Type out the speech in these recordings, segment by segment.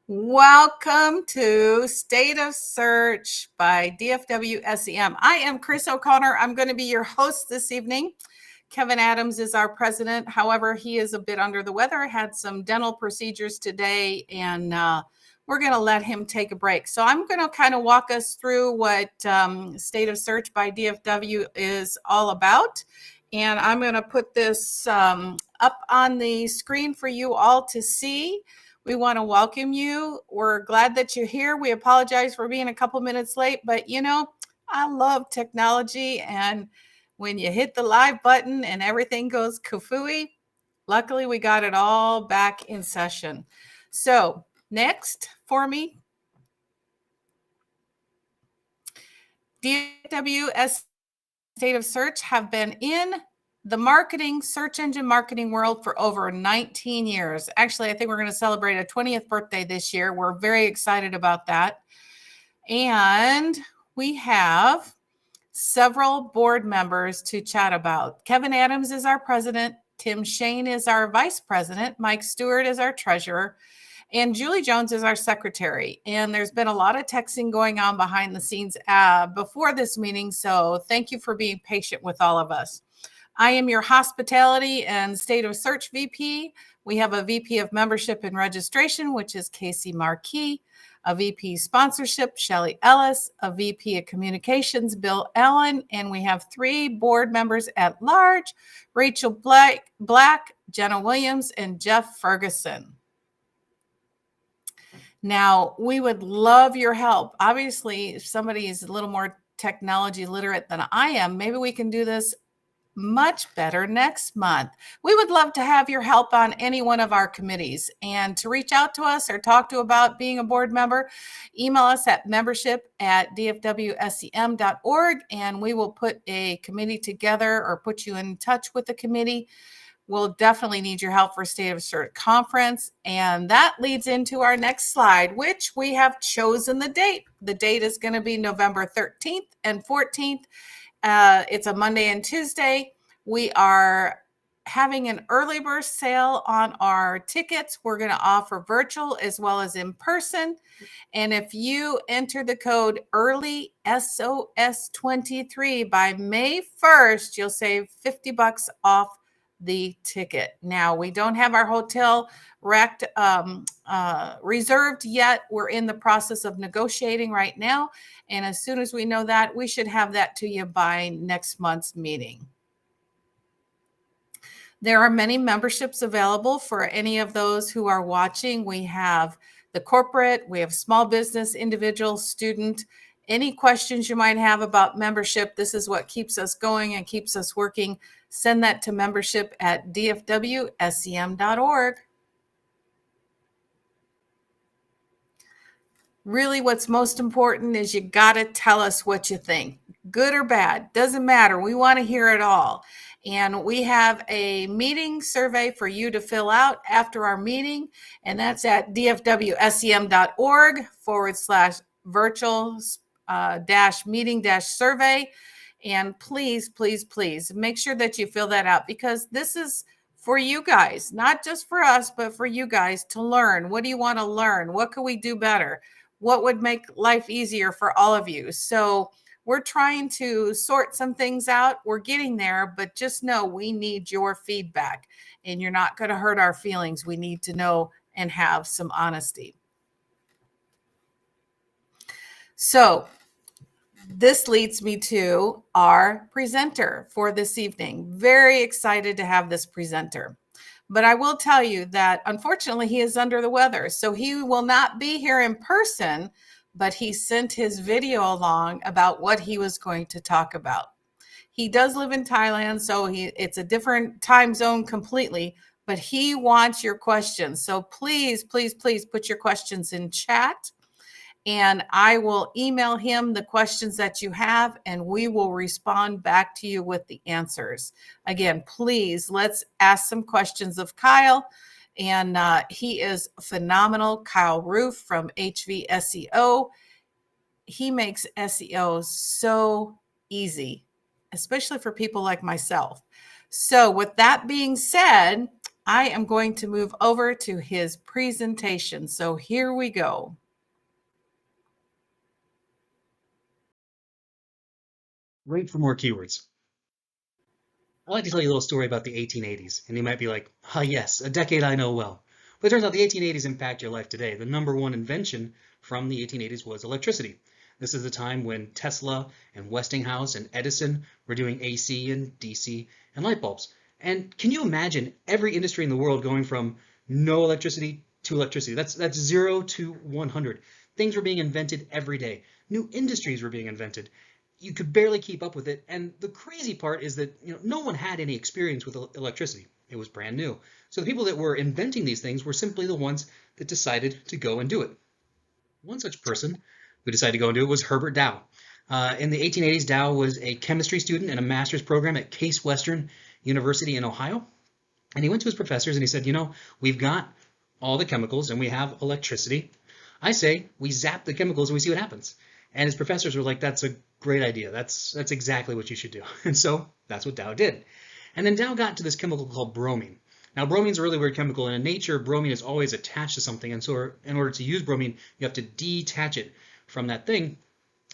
Welcome to State of Search by DFWSEM. I am Chris O'Connor. I'm going to be your host this evening. Kevin Adams is our president. However, he is a bit under the weather, had some dental procedures today, and we're going to let him take a break. So I'm going to kind of walk us through what State of Search by DFW is all about. And I'm going to put this up on the screen for you all to see. We want to welcome you. We're glad that you're here. We apologize for being a couple minutes late, but you know, I love technology, and when you hit the live button and everything goes kafooey, luckily we got it all back in session. So next for me, DFWS State of Search have been in the search engine marketing world for over 19 years. Actually, I think we're going to celebrate a 20th birthday this year. We're very excited about that. And we have several board members to chat about. Kevin Adams is our president. Tim Shane is our vice president. Mike Stewart is our treasurer. And Julie Jones is our secretary. And there's been a lot of texting going on behind the scenes before this meeting. So thank you for being patient with all of us. I am your hospitality and state of search VP. We have a VP of membership and registration, which is Casey Marquis, a VP sponsorship, Shelly Ellis, a VP of communications, Bill Allen, and we have 3 board members at large, Rachel Black, Jenna Williams, and Jeff Ferguson. Now, we would love your help. Obviously, if somebody is a little more technology literate than I am, maybe we can do this much better next month. We would love to have your help on any one of our committees, and to reach out to us or talk to about being a board member, email us at membership@dfwsem.org, and we will put a committee together or put you in touch with the committee. We'll definitely need your help for State of Search Conference. And that leads into our next slide, which we have chosen the date. The date is going to be November 13th and 14th. It's a Monday and Tuesday. We are having an early bird sale on our tickets. We're going to offer virtual as well as in person. And if you enter the code EARLY SOS23 by May 1st, you'll save $50 off the ticket. Now, we don't have our hotel reserved yet. We're in the process of negotiating right now. And as soon as we know that, we should have that to you by next month's meeting. There are many memberships available for any of those who are watching. We have the corporate, we have small business, individual, student. Any questions you might have about membership, this is what keeps us going and keeps us working. Send that to membership@dfwsem.org. Really, what's most important is you got to tell us what you think. Good or bad, doesn't matter. We want to hear it all. And we have a meeting survey for you to fill out after our meeting, and that's at dfwsem.org/virtual-meeting-survey. And please, please, please make sure that you fill that out, because this is for you guys, not just for us, but for you guys to learn. What do you want to learn? What can we do better? What would make life easier for all of you? So we're trying to sort some things out. We're getting there, but just know we need your feedback, and you're not going to hurt our feelings. We need to know and have some honesty. So this leads me to our presenter for this evening. Very excited to have this presenter. But I will tell you that unfortunately he is under the weather, so he will not be here in person, but he sent his video along about what he was going to talk about. He does live in Thailand, so it's a different time zone completely, but he wants your questions. So please, please, please put your questions in chat, and I will email him the questions that you have, and we will respond back to you with the answers. Again, please, let's ask some questions of Kyle. And he is phenomenal. Kyle Roof from HVSEO. He makes SEO so easy, especially for people like myself. So with that being said, I am going to move over to his presentation. So here we go. Wait for more keywords. I'd like to tell you a little story about the 1880s, and you might be like, ah, yes, a decade I know well. But it turns out the 1880s impact your life today. The number one invention from the 1880s was electricity. This is the time when Tesla and Westinghouse and Edison were doing AC and DC and light bulbs. And can you imagine every industry in the world going from no electricity to electricity? That's 0 to 100. Things were being invented every day. New industries were being invented. You could barely keep up with it. And the crazy part is that no one had any experience with electricity. It was brand new. So the people that were inventing these things were simply the ones that decided to go and do it. One such person who decided to go and do it was Herbert Dow. In the 1880s, Dow was a chemistry student in a master's program at Case Western University in Ohio. And he went to his professors and he said, we've got all the chemicals and we have electricity. I say we zap the chemicals and we see what happens. And his professors were like, that's a great idea. That's exactly what you should do. And so that's what Dow did. And then Dow got to this chemical called bromine. Now, bromine's a really weird chemical, and in nature, bromine is always attached to something. And so in order to use bromine, you have to detach it from that thing.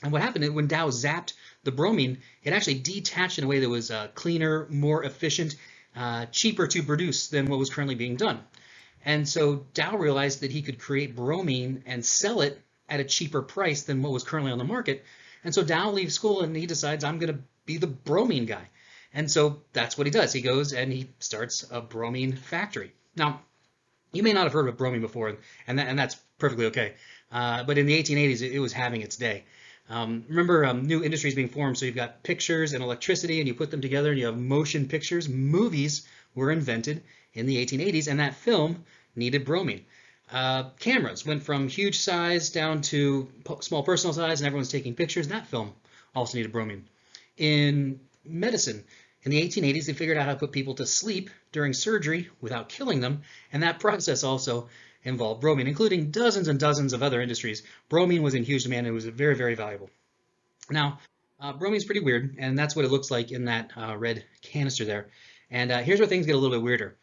And what happened when Dow zapped the bromine, it actually detached in a way that was cleaner, more efficient, cheaper to produce than what was currently being done. And so Dow realized that he could create bromine and sell it at a cheaper price than what was currently on the market. And so Dow leaves school and he decides, I'm going to be the bromine guy. And so that's what he does. He goes and he starts a bromine factory. Now, you may not have heard of bromine before, and that's perfectly okay. But in the 1880s, it was having its day. Remember, new industries being formed. So you've got pictures and electricity, and you put them together, and you have motion pictures. Movies were invented in the 1880s, and that film needed bromine. Cameras went from huge size down to small personal size, and everyone's taking pictures. That film also needed bromine. In medicine, in the 1880s, they figured out how to put people to sleep during surgery without killing them, and that process also involved bromine, including dozens and dozens of other industries. Bromine was in huge demand and it was very, very valuable. Now, bromine's pretty weird, and that's what it looks like in that red canister there. And here's where things get a little bit weirder.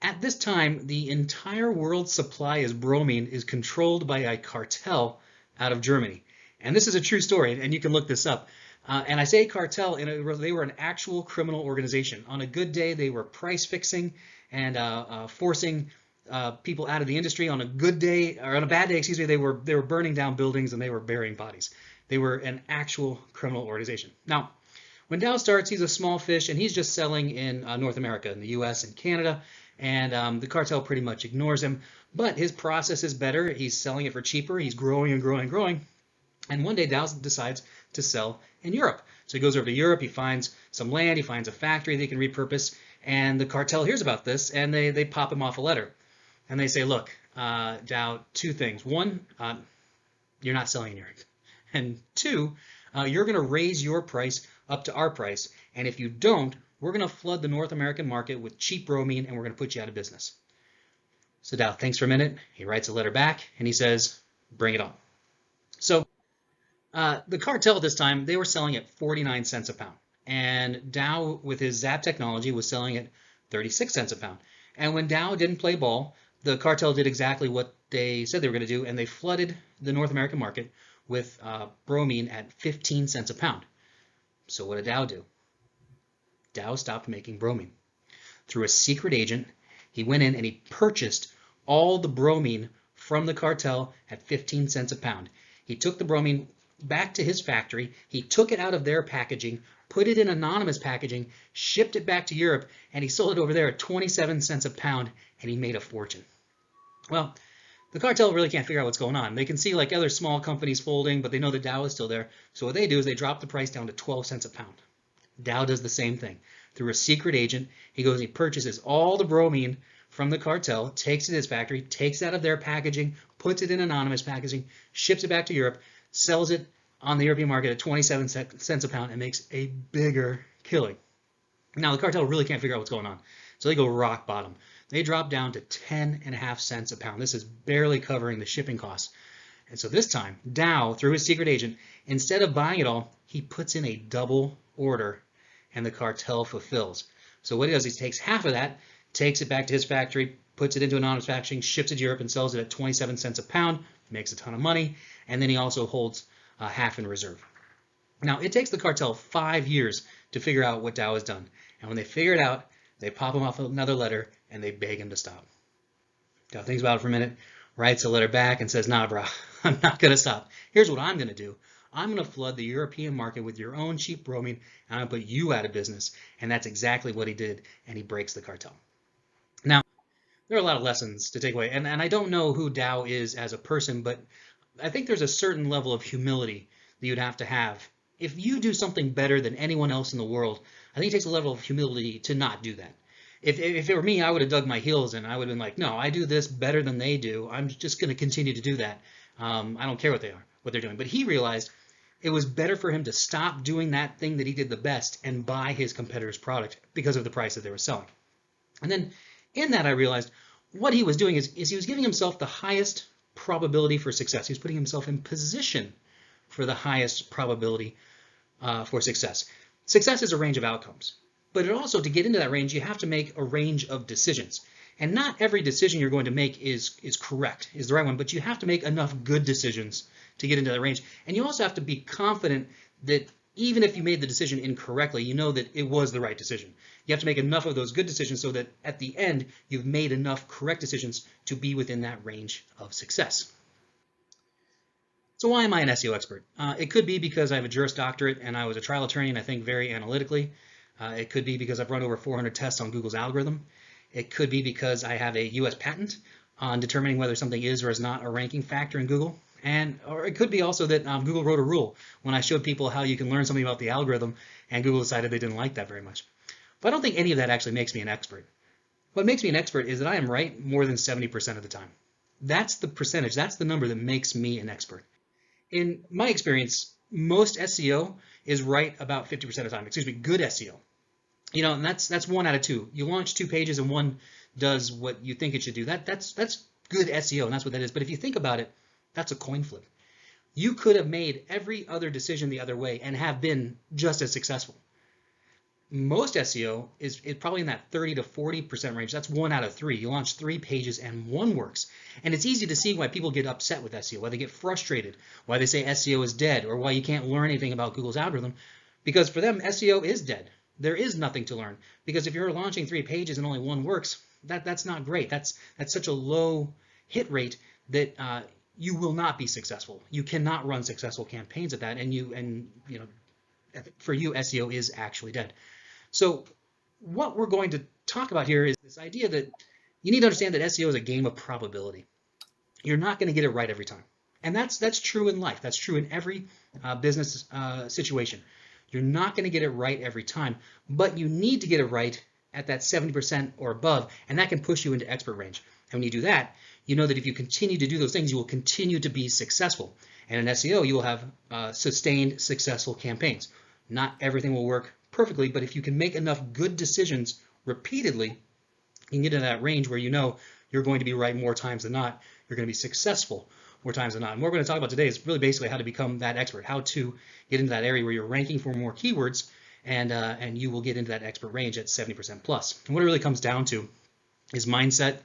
At this time, the entire world's supply of bromine is controlled by a cartel out of Germany. And this is a true story, and you can look this up. And I say cartel, they were an actual criminal organization. On a good day, they were price fixing and forcing people out of the industry. On a good day, or on a bad day, excuse me, they were burning down buildings and they were burying bodies. They were an actual criminal organization. Now, when Dow starts, he's a small fish, and he's just selling in North America, in the U.S. and Canada. And the cartel pretty much ignores him. But his process is better. He's selling it for cheaper. He's growing and growing and growing. And one day Dow decides to sell in Europe. So he goes over to Europe, he finds some land, he finds a factory they can repurpose, and the cartel hears about this, and they pop him off a letter. And they say, look, Dow, two things. One, you're not selling in Europe. And two, you're going to raise your price up to our price. And if you don't, we're going to flood the North American market with cheap bromine, and we're going to put you out of business. So Dow thinks for a minute, he writes a letter back, and he says, bring it on. So the cartel at this time, they were selling at 49 cents a pound. And Dow, with his Zap technology, was selling at 36 cents a pound. And when Dow didn't play ball, the cartel did exactly what they said they were going to do, and they flooded the North American market with bromine at 15 cents a pound. So what did Dow do? Dow stopped making bromine. Through a secret agent, he went in and he purchased all the bromine from the cartel at 15 cents a pound. He took the bromine back to his factory, he took it out of their packaging, put it in anonymous packaging, shipped it back to Europe, and he sold it over there at 27 cents a pound, and he made a fortune. Well, the cartel really can't figure out what's going on. They can see like other small companies folding, but they know that Dow is still there. So what they do is they drop the price down to 12 cents a pound. Dow does the same thing. Through a secret agent, he goes and he purchases all the bromine from the cartel, takes it to his factory, takes it out of their packaging, puts it in anonymous packaging, ships it back to Europe, sells it on the European market at 27 cents a pound, and makes a bigger killing. Now, the cartel really can't figure out what's going on. So they go rock bottom. They drop down to 10.5 cents a pound. This is barely covering the shipping costs. And so this time, Dow, through his secret agent, instead of buying it all, he puts in a double order, and the cartel fulfills. So what he does, he takes half of that, takes it back to his factory, puts it into anonymous packaging, ships it to Europe, and sells it at 27 cents a pound, makes a ton of money, and then he also holds half in reserve. Now, it takes the cartel 5 years to figure out what Dow has done, and when they figure it out, they pop him off another letter, and they beg him to stop. Dow thinks about it for a minute, writes a letter back, and says, nah, bro, I'm not going to stop. Here's what I'm going to do. I'm going to flood the European market with your own cheap bromine, and I'm going to put you out of business. And that's exactly what he did, and he breaks the cartel. Now, there are a lot of lessons to take away, and I don't know who Dow is as a person, but I think there's a certain level of humility that you'd have to have. If you do something better than anyone else in the world, I think it takes a level of humility to not do that. If it were me, I would have dug my heels in. I would have been like, no, I do this better than they do. I'm just going to continue to do that. I don't care what they're doing. But he realized it was better for him to stop doing that thing that he did the best and buy his competitor's product because of the price that they were selling. And then in that, I realized what he was doing is he was giving himself the highest probability for success. He was putting himself in position for the highest probability for success. Success is a range of outcomes. But it also, to get into that range, you have to make a range of decisions. And not every decision you're going to make is correct, is the right one, but you have to make enough good decisions to get into that range. And you also have to be confident that even if you made the decision incorrectly, you know that it was the right decision. You have to make enough of those good decisions so that at the end, you've made enough correct decisions to be within that range of success. So why am I an SEO expert? It could be because I have a Juris Doctorate and I was a trial attorney and I think very analytically. It could be because I've run over 400 tests on Google's algorithm. It could be because I have a US patent on determining whether something is or is not a ranking factor in Google. Or it could be also that Google wrote a rule when I showed people how you can learn something about the algorithm and Google decided they didn't like that very much. But I don't think any of that actually makes me an expert. What makes me an expert is that I am right more than 70% of the time. That's the percentage, that's the number that makes me an expert. In my experience, most SEO is right about 50% of the time. Excuse me, good SEO. You know, and that's 1 out of 2. You launch 2 pages and one does what you think it should do. That's good SEO, and that's what that is. But if you think about it, that's a coin flip. You could have made every other decision the other way and have been just as successful. Most SEO is probably in that 30 to 40% range. That's 1 out of 3. You launch 3 pages and 1 works. And it's easy to see why people get upset with SEO, why they get frustrated, why they say SEO is dead, or why you can't learn anything about Google's algorithm. Because for them, SEO is dead. There is nothing to learn. Because if you're launching 3 pages and only 1 works, that's not great. That's such a low hit rate that you will not be successful. You cannot run successful campaigns at that. And you know, for you, SEO is actually dead. So what we're going to talk about here is this idea that you need to understand that SEO is a game of probability. You're not going to get it right every time. And that's true in life. That's true in every business situation. You're not going to get it right every time, but you need to get it right at that 70% or above, and that can push you into expert range. And when you do that, you know that if you continue to do those things, you will continue to be successful. And in SEO, you will have sustained successful campaigns. Not everything will work perfectly, but if you can make enough good decisions repeatedly, you can get into that range where you know you're going to be right more times than not. You're going to be successful more times than not. And what we're going to talk about today is really basically how to become that expert, how to get into that area where you're ranking for more keywords, and you will get into that expert range at 70% plus. And what it really comes down to is mindset,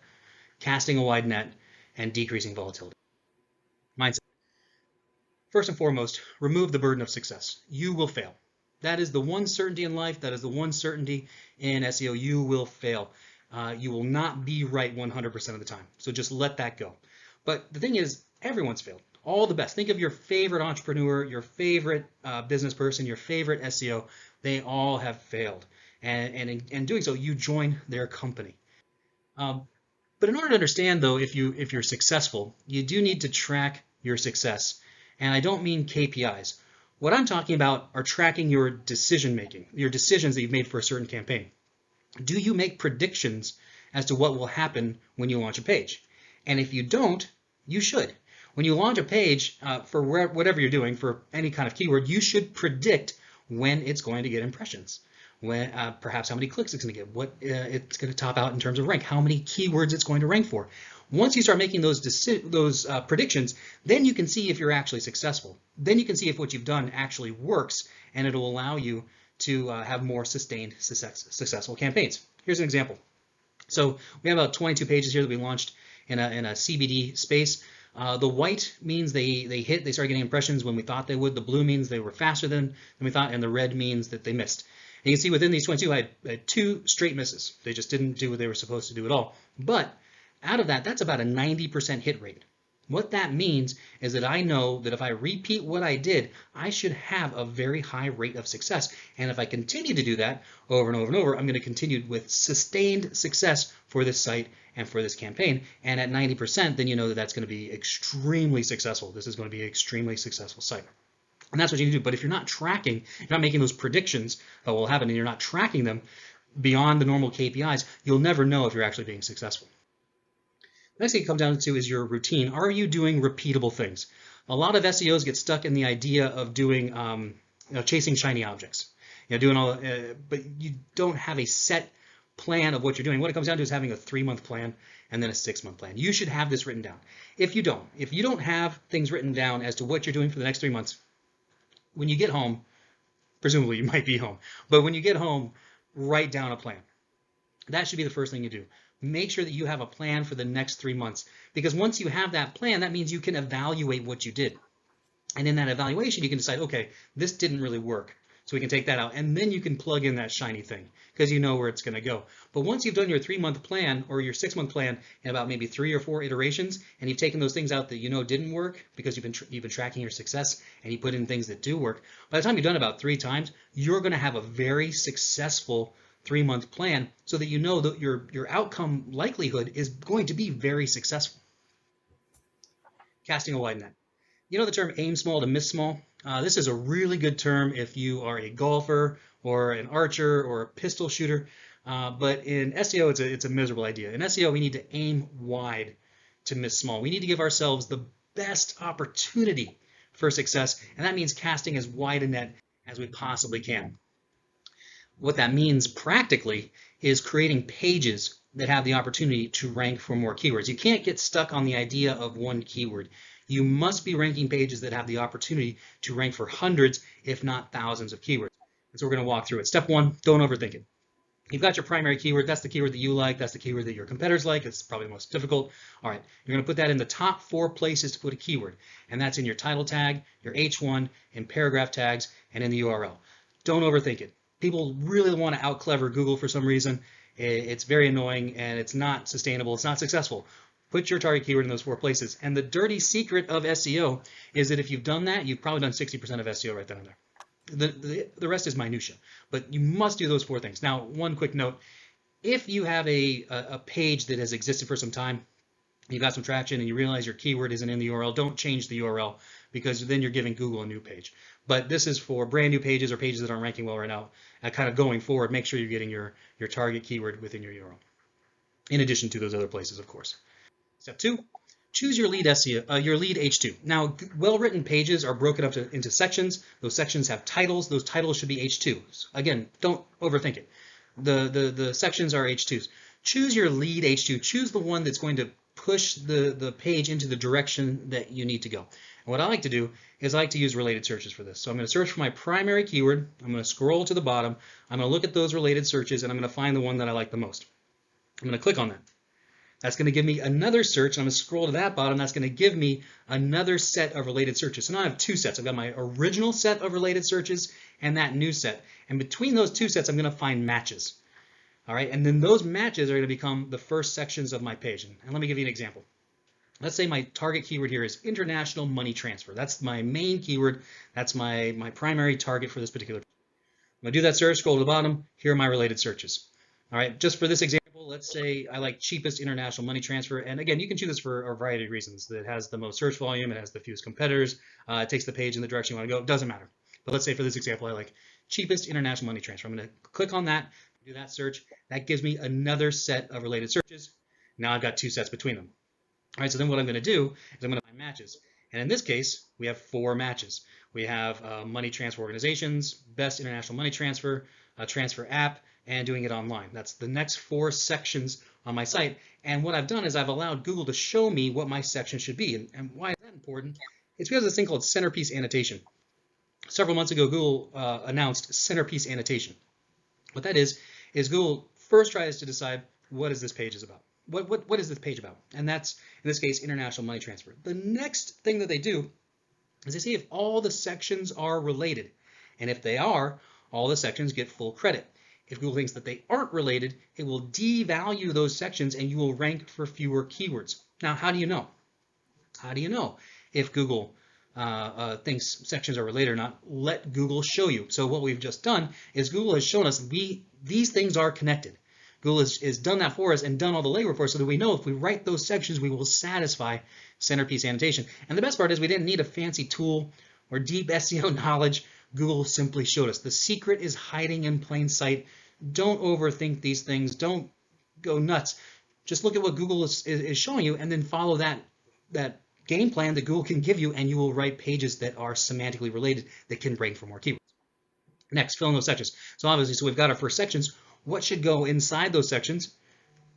casting a wide net, and decreasing volatility. Mindset. First and foremost, remove the burden of success. You will fail. That is the one certainty in life. That is the one certainty in SEO. You will fail. You will not be right 100% of the time. So just let that go. But the thing is, everyone's failed. All the best. Think of your favorite entrepreneur, your favorite business person, your favorite SEO. They all have failed. And in doing so, you join their company. But in order to understand, though, if you're successful, you do need to track your success. And I don't mean KPIs. What I'm talking about are tracking your decision making, your decisions that you've made for a certain campaign. Do you make predictions as to what will happen when you launch a page? And if you don't, you should. When you launch a page for whatever you're doing, for any kind of keyword, you should predict when it's going to get impressions, when perhaps how many clicks it's going to get, what it's going to top out in terms of rank, how many keywords it's going to rank for. Once you start making those predictions, then you can see if you're actually successful. Then you can see if what you've done actually works, and it'll allow you to have more sustained successful campaigns. Here's an example. So we have about 22 pages here that we launched in a CBD space. The white means they started getting impressions when we thought they would. The blue means they were faster than we thought, and the red means that they missed. And you can see within these 22, I had 2 straight misses. They just didn't do what they were supposed to do at all. But out of that, that's about a 90% hit rate. What that means is that I know that if I repeat what I did, I should have a very high rate of success. And if I continue to do that over and over and over, I'm going to continue with sustained success for this site and for this campaign. And at 90%, then you know that that's going to be extremely successful. This is going to be an extremely successful site. And that's what you need to do. But if you're not tracking, you're not making those predictions of what will happen, and you're not tracking them beyond the normal KPIs, you'll never know if you're actually being successful. The next thing it comes down to is your routine. Are you doing repeatable things? A lot of SEOs get stuck in the idea of doing, chasing shiny objects, doing all, but you don't have a set plan of what you're doing. What it comes down to is having a 3-month plan and then a 6-month plan. You should have this written down. If you don't have things written down as to what you're doing for the next 3 months, when you get home, presumably you might be home, but when you get home, write down a plan. That should be the first thing you do. Make sure that you have a plan for the next 3 months, because once you have that plan, that means you can evaluate what you did. And in that evaluation, you can decide, okay, this didn't really work, so we can take that out. And then you can plug in that shiny thing because you know where it's going to go. But once you've done your 3-month plan or your 6-month plan in about maybe 3 or 4 iterations, and you've taken those things out that you know didn't work because you've been tracking your success, and you put in things that do work, by the time you've done it about 3 times, you're going to have a very successful 3-month plan, so that you know that your outcome likelihood is going to be very successful. Casting a wide net. You know the term aim small to miss small? This is a really good term if you are a golfer or an archer or a pistol shooter, but in SEO it's a miserable idea. In SEO we need to aim wide to miss small. We need to give ourselves the best opportunity for success, and that means casting as wide a net as we possibly can. What that means practically is creating pages that have the opportunity to rank for more keywords. You can't get stuck on the idea of one keyword. You must be ranking pages that have the opportunity to rank for hundreds, if not thousands of keywords. And so we're going to walk through it. Step 1, don't overthink it. You've got your primary keyword. That's the keyword that you like. That's the keyword that your competitors like. It's probably the most difficult. All right, you're going to put that in the top 4 places to put a keyword. And that's in your title tag, your H1, in paragraph tags, and in the URL. Don't overthink it. People really want to out-clever Google for some reason. It's very annoying, and it's not sustainable. It's not successful. Put your target keyword in those 4 places. And the dirty secret of SEO is that if you've done that, you've probably done 60% of SEO right then and there. The rest is minutia, but you must do those 4 things. Now, one quick note: if you have a page that has existed for some time, you've got some traction, and you realize your keyword isn't in the URL, don't change the URL, because then you're giving Google a new page. But this is for brand new pages or pages that aren't ranking well right now. Kind of going forward, make sure you're getting your target keyword within your URL, in addition to those other places, of course. Step 2, choose your lead SEO, your lead H2. Now, well-written pages are broken up into sections. Those sections have titles. Those titles should be H2s. Again, don't overthink it. The sections are H2s. Choose your lead H2. Choose the one that's going to push the page into the direction that you need to go. And what I like to do is I like to use related searches for this. So I'm going to search for my primary keyword. I'm going to scroll to the bottom. I'm going to look at those related searches, and I'm going to find the one that I like the most. I'm going to click on that. That's going to give me another search, and I'm going to scroll to that bottom. That's going to give me another set of related searches. So now I have 2 sets. I've got my original set of related searches and that new set. And between those 2 sets, I'm going to find matches. All right, and then those matches are going to become the first sections of my page. And let me give you an example. Let's say my target keyword here is international money transfer. That's my main keyword. That's my primary target for this particular. I'm going to do that search, scroll to the bottom. Here are my related searches. All right, just for this example, let's say I like cheapest international money transfer. And again, you can choose this for a variety of reasons. It has the most search volume. It has the fewest competitors. It takes the page in the direction you want to go. It doesn't matter. But let's say for this example, I like cheapest international money transfer. I'm going to click on that, do that search. That gives me another set of related searches. Now I've got 2 sets between them. All right, so then what I'm going to do is I'm going to find matches. And in this case, we have 4 matches. We have money transfer organizations, best international money transfer, transfer app, and doing it online. That's the next 4 sections on my site. And what I've done is I've allowed Google to show me what my section should be. And why is that important? It's because of this thing called centerpiece annotation. Several months ago, Google announced centerpiece annotation. What that is Google first tries to decide what is this page is about? What is this page about? And that's, in this case, international money transfer. The next thing that they do is they see if all the sections are related. And if they are, all the sections get full credit. If Google thinks that they aren't related, it will devalue those sections and you will rank for fewer keywords. Now, how do you know? How do you know if Google thinks sections are related or not? Let Google show you. So what we've just done is Google has shown us these things are connected. Google has done that for us and done all the legwork for us so that we know if we write those sections, we will satisfy centerpiece annotation. And the best part is we didn't need a fancy tool or deep SEO knowledge. Google simply showed us. The secret is hiding in plain sight. Don't overthink these things. Don't go nuts. Just look at what Google is showing you and then follow that game plan that Google can give you, and you will write pages that are semantically related that can rank for more keywords. Next, fill in those sections. So obviously, we've got our first sections. What should go inside those sections?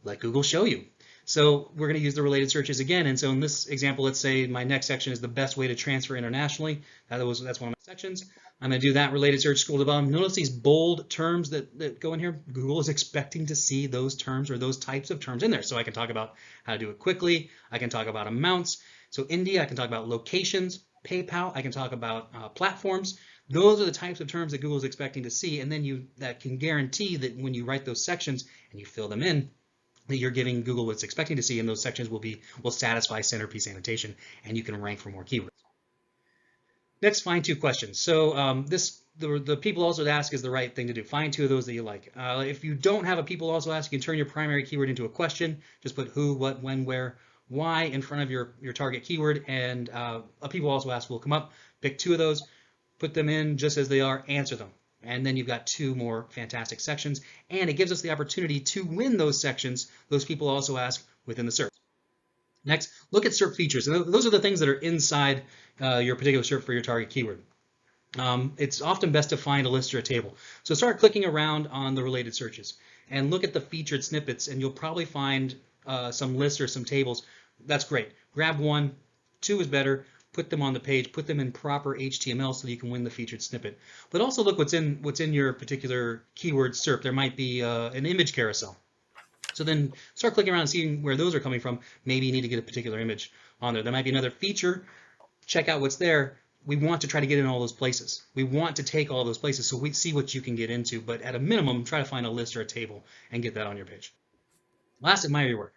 Let Google show you. So we're going to use the related searches again. And so in this example, let's say my next section is the best way to transfer internationally. That's one of my sections. I'm going to do that related search, scroll to the bottom. Notice these bold terms that go in here. Google is expecting to see those terms or those types of terms in there. So I can talk about how to do it quickly. I can talk about amounts. So India, I can talk about locations. PayPal, I can talk about platforms. Those are the types of terms that Google is expecting to see, and then that can guarantee that when you write those sections and you fill them in, that you're giving Google what's expecting to see, and those sections will satisfy centerpiece annotation, and you can rank for more keywords. Next, find two questions. So the people also ask is the right thing to do. Find two of those that you like. If you don't have a people also ask, you can turn your primary keyword into a question. Just put who, what, when, where, why in front of your target keyword, and a people also ask will come up. Pick two of those, put them in just as they are, answer them. And then you've got two more fantastic sections, and it gives us the opportunity to win those sections those people also ask within the SERP. Next, look at SERP features. And those are the things that are inside your particular SERP for your target keyword. It's often best to find a list or a table. So start clicking around on the related searches and look at the featured snippets, and you'll probably find some lists or some tables. That's great. Grab one, two is better. Put them on the page, put them in proper HTML so that you can win the featured snippet. But also look what's in your particular keyword SERP. There might be an image carousel. So then start clicking around and seeing where those are coming from. Maybe you need to get a particular image on there. There might be another feature. Check out what's there. We want to try to get in all those places. We want to take all those places, so we see what you can get into. But at a minimum, try to find a list or a table and get that on your page. Last, admire your work.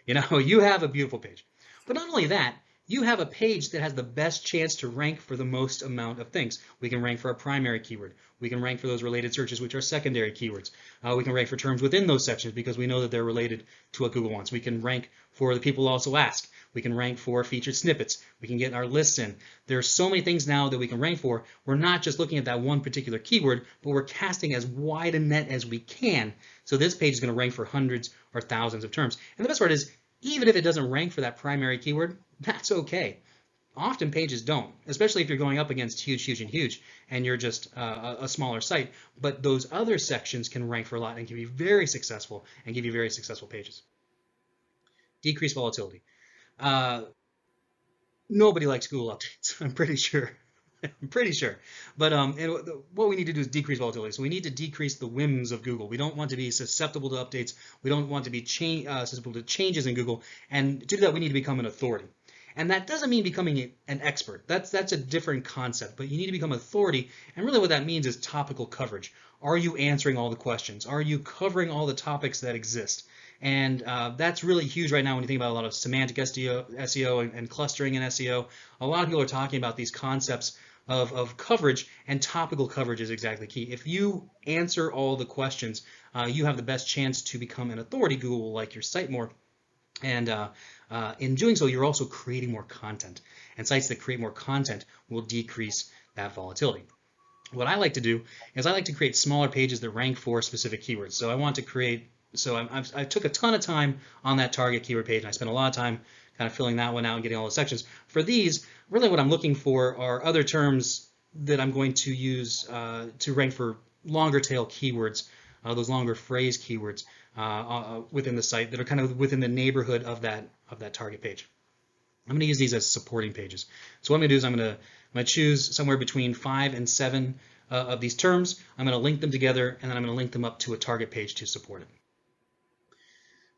You have a beautiful page. But not only that, you have a page that has the best chance to rank for the most amount of things. We can rank for a primary keyword. We can rank for those related searches, which are secondary keywords. We can rank for terms within those sections because we know that they're related to what Google wants. We can rank for the people also ask. We can rank for featured snippets. We can get our lists in. There are so many things now that we can rank for. We're not just looking at that one particular keyword, but we're casting as wide a net as we can. So this page is going to rank for hundreds or thousands of terms. And the best part is, even if it doesn't rank for that primary keyword, that's okay. Often pages don't, especially if you're going up against huge, and you're just a smaller site. But those other sections can rank for a lot and can be very successful and give you very successful pages. Decrease volatility. Nobody likes Google updates, I'm pretty sure. But what we need to do is decrease volatility. So we need to decrease the whims of Google. We don't want to be susceptible to updates. We don't want to be susceptible to changes in Google. And to do that, we need to become an authority. And that doesn't mean becoming an expert. That's a different concept. But you need to become an authority. And really what that means is topical coverage. Are you answering all the questions? Are you covering all the topics that exist? And that's really huge right now when you think about a lot of semantic SEO and clustering in SEO. A lot of people are talking about these concepts of coverage, and topical coverage is exactly key. If you answer all the questions, you have the best chance to become an authority. Google will like your site more. And in doing so, you're also creating more content. And sites that create more content will decrease that volatility. What I like to do is I like to create smaller pages that rank for specific keywords. So I want to create, I took a ton of time on that target keyword page, and I spent a lot of time kind of filling that one out and getting all the sections. For these, really what I'm looking for are other terms that I'm going to use to rank for longer tail keywords, those longer phrase keywords within the site that are kind of within the neighborhood of that target page. I'm going to use these as supporting pages. So what I'm going to do is I'm going to choose somewhere between 5 and 7 of these terms. I'm going to link them together, and then I'm going to link them up to a target page to support it.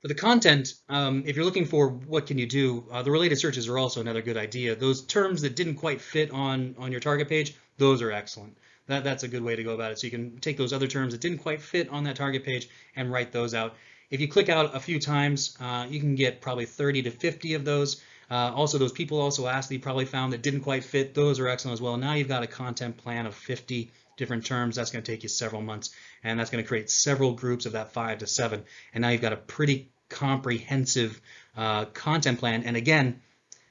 For the content, if you're looking for what can you do, the related searches are also another good idea. Those terms that didn't quite fit on your target page, those are excellent. That's a good way to go about it. So you can take those other terms that didn't quite fit on that target page and write those out. If you click out a few times, you can get probably 30 to 50 of those. Also, those people also asked that you probably found that didn't quite fit. Those are excellent as well. Now you've got a content plan of 50 different terms. That's going to take you several months, and that's going to create several groups of that 5 to 7. And now you've got a pretty comprehensive content plan. And again,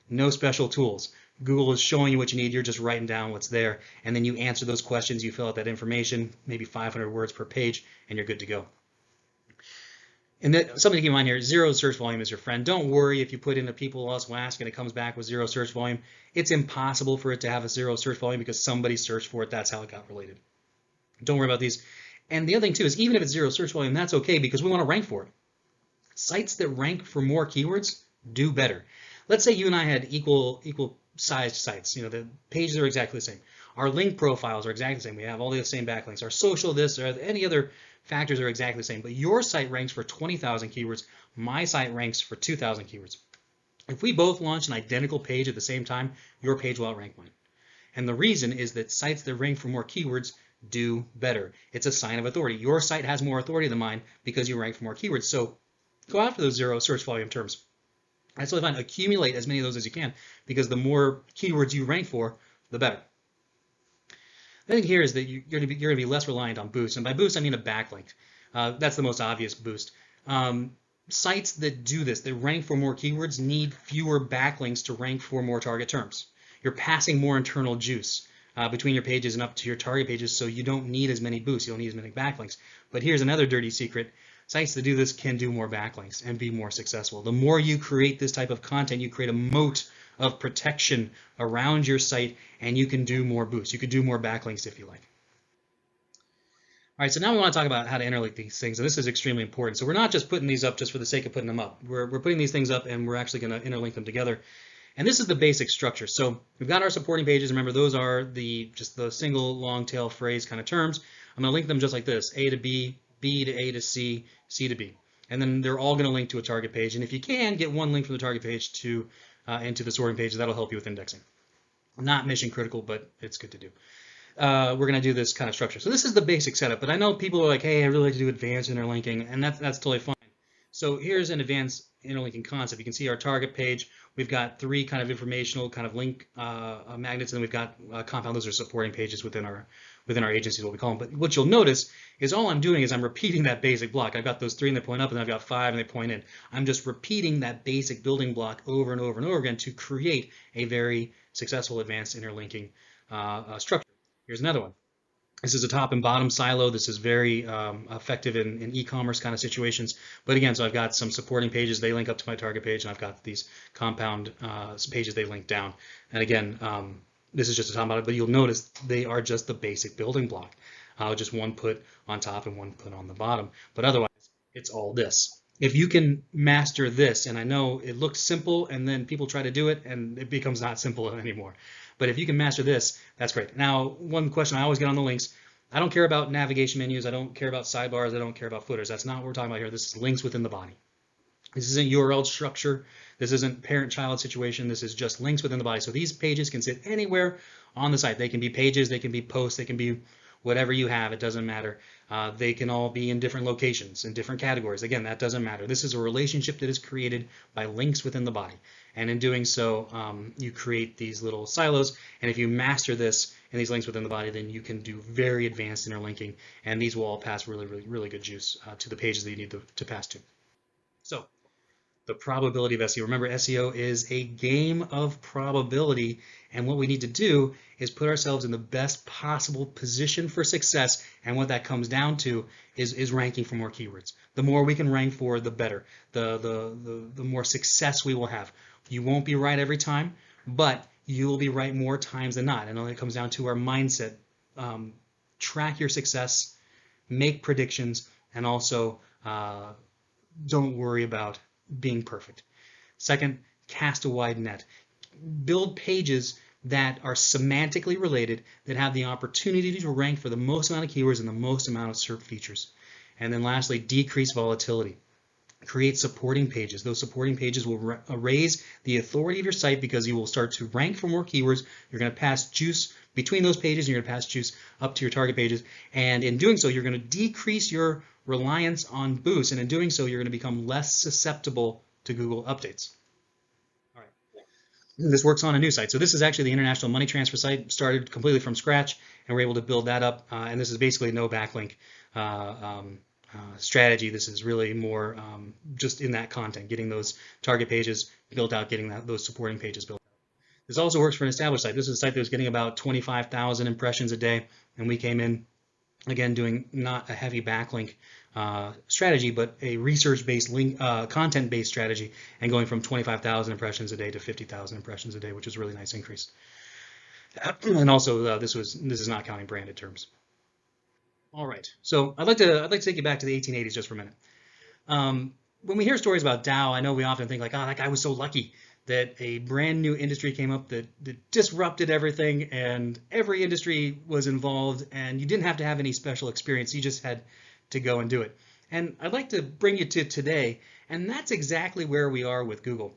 no special tools. Google is showing you what you need. You're just writing down what's there, and then you answer those questions. You fill out that information, maybe 500 words per page, and you're good to go. And something to keep in mind here, zero search volume is your friend. Don't worry if you put in a people also ask and it comes back with zero search volume. It's impossible for it to have a zero search volume because somebody searched for it. That's how it got related. Don't worry about these. And the other thing too is even if it's zero search volume, that's okay because we want to rank for it. Sites that rank for more keywords do better. Let's say you and I had equal sized sites. You know, the pages are exactly the same. Our link profiles are exactly the same. We have all the same backlinks. Our social this or any other factors are exactly the same. But your site ranks for 20,000 keywords. My site ranks for 2,000 keywords. If we both launch an identical page at the same time, your page will outrank mine. And the reason is that sites that rank for more keywords do better. It's a sign of authority. Your site has more authority than mine because you rank for more keywords. So go after those zero search volume terms. That's totally fine. Accumulate as many of those as you can because the more keywords you rank for, the better. The thing here is that you're going to be less reliant on boost. And by boost, I mean a backlink. That's the most obvious boost. Sites that do this, that rank for more keywords, need fewer backlinks to rank for more target terms. You're passing more internal juice between your pages and up to your target pages, so you don't need as many boosts. You don't need as many backlinks. But here's another dirty secret. Sites that do this can do more backlinks and be more successful. The more you create this type of content, you create a moat of protection around your site, and you can do more boosts. You could do more backlinks if you like. All right, so now we want to talk about how to interlink these things, and this is extremely important. So we're not just putting these up just for the sake of putting them up. We're putting these things up, and we're actually going to interlink them together. And this is the basic structure. So we've got our supporting pages. Remember, those are just the single long tail phrase kind of terms. I'm going to link them just like this: A to B, B to A to C, C to B. And then they're all going to link to a target page. And if you can, get one link from the target page to into the sorting page. That'll help you with indexing. Not mission critical, but it's good to do. We're going to do this kind of structure. So this is the basic setup, but I know people are like, hey, I really like to do advanced interlinking, and that's totally fine. So here's an advanced interlinking concept. You can see our target page. We've got 3 kind of informational kind of link magnets, and then we've got compound. Those are supporting pages within our agency, what we call them. But what you'll notice is all I'm doing is I'm repeating that basic block. I've got those 3 and they point up, and then I've got 5 and they point in. I'm just repeating that basic building block over and over and over again to create a very successful advanced interlinking structure. Here's another one. This is a top and bottom silo. This is very effective in e-commerce kind of situations. But again, so I've got some supporting pages. They link up to my target page, and I've got these compound pages they link down. And again, this is just a top and bottom, but you'll notice they are just the basic building block. Just one put on top and one put on the bottom. But otherwise, it's all this. If you can master this, and I know it looks simple, and then people try to do it, and it becomes not simple anymore. But if you can master this, that's great. Now, one question I always get on the links, I don't care about navigation menus, I don't care about sidebars, I don't care about footers. That's not what we're talking about here. This is links within the body. This isn't URL structure. This isn't parent-child situation. This is just links within the body. So these pages can sit anywhere on the site. They can be pages, they can be posts, they can be whatever you have. It doesn't matter. They can all be in different locations, in different categories. Again, that doesn't matter. This is a relationship that is created by links within the body. And in doing so, you create these little silos. And if you master this and these links within the body, then you can do very advanced interlinking. And these will all pass really good juice to the pages that you need to pass to. So the probability of SEO. Remember, SEO is a game of probability. And what we need to do is put ourselves in the best possible position for success. And what that comes down to is ranking for more keywords. The more we can rank for, the better. The more success we will have. You won't be right every time, but you will be right more times than not. And it comes down to our mindset. Track your success, make predictions, and also don't worry about being perfect. Second, cast a wide net. Build pages that are semantically related, that have the opportunity to rank for the most amount of keywords and the most amount of SERP features. And then lastly, decrease volatility. create supporting pages. Those supporting pages will raise the authority of your site because you will start to rank for more keywords. You're going to pass juice between those pages, and you're going to pass juice up to your target pages. And in doing so, you're going to decrease your reliance on boosts. And in doing so, you're going to become less susceptible to Google updates. All right. This works on a new site. So this is actually the international money transfer site, started completely from scratch, and we're able to build that up. And this is basically no backlink strategy. This is really more just in that content, getting those target pages built out, getting those supporting pages built out. This also works for an established site. This is a site that was getting about 25,000 impressions a day, and we came in, again, doing not a heavy backlink strategy, but a research-based, content-based strategy, and going from 25,000 impressions a day to 50,000 impressions a day, which is a really nice increase. And also, this is not counting branded terms. All right, so I'd like to take you back to the 1880s just for a minute. When we hear stories about Dow, I know we often think like, oh, that guy was so lucky that a brand new industry came up that disrupted everything, and every industry was involved, and you didn't have to have any special experience. You just had to go and do it. And I'd like to bring you to today, and that's exactly where we are with Google.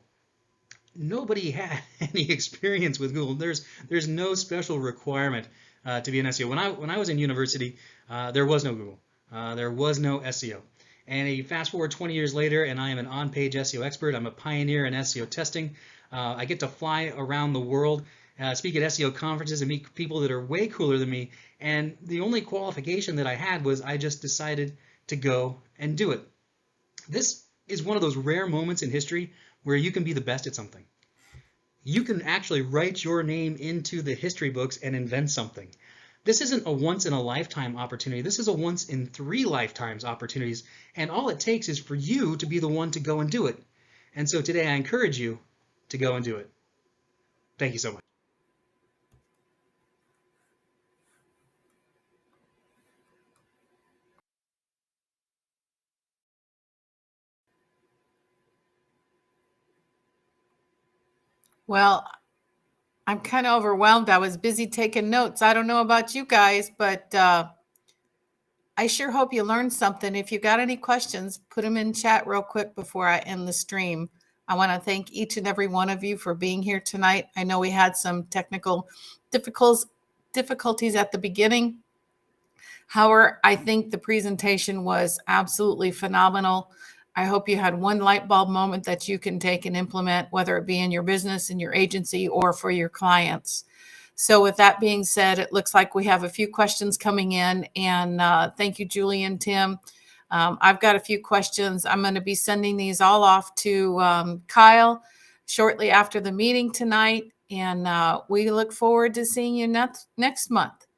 Nobody had any experience with Google. There's no special requirement to be an SEO. When I was in university, there was no Google. There was no SEO. And you fast forward 20 years later, and I am an on-page SEO expert. I'm a pioneer in SEO testing. I get to fly around the world, speak at SEO conferences, and meet people that are way cooler than me. And the only qualification that I had was I just decided to go and do it. This is one of those rare moments in history where you can be the best at something. You can actually write your name into the history books and invent something. This isn't a once-in-a-lifetime opportunity. This is a once-in-3 lifetimes opportunities, and all it takes is for you to be the one to go and do it. And so today I encourage you to go and do it. Thank you so much. Well, I'm kind of overwhelmed. I was busy taking notes. I don't know about you guys, but I sure hope you learned something. If you got any questions, put them in chat real quick before I end the stream. I want to thank each and every one of you for being here tonight. I know we had some technical difficulties at the beginning. However, I think the presentation was absolutely phenomenal. I hope you had one light bulb moment that you can take and implement, whether it be in your business, in your agency, or for your clients. So with that being said, it looks like we have a few questions coming in, and thank you, Julie and Tim. I've got a few questions. I'm going to be sending these all off to Kyle shortly after the meeting tonight, and we look forward to seeing you next month.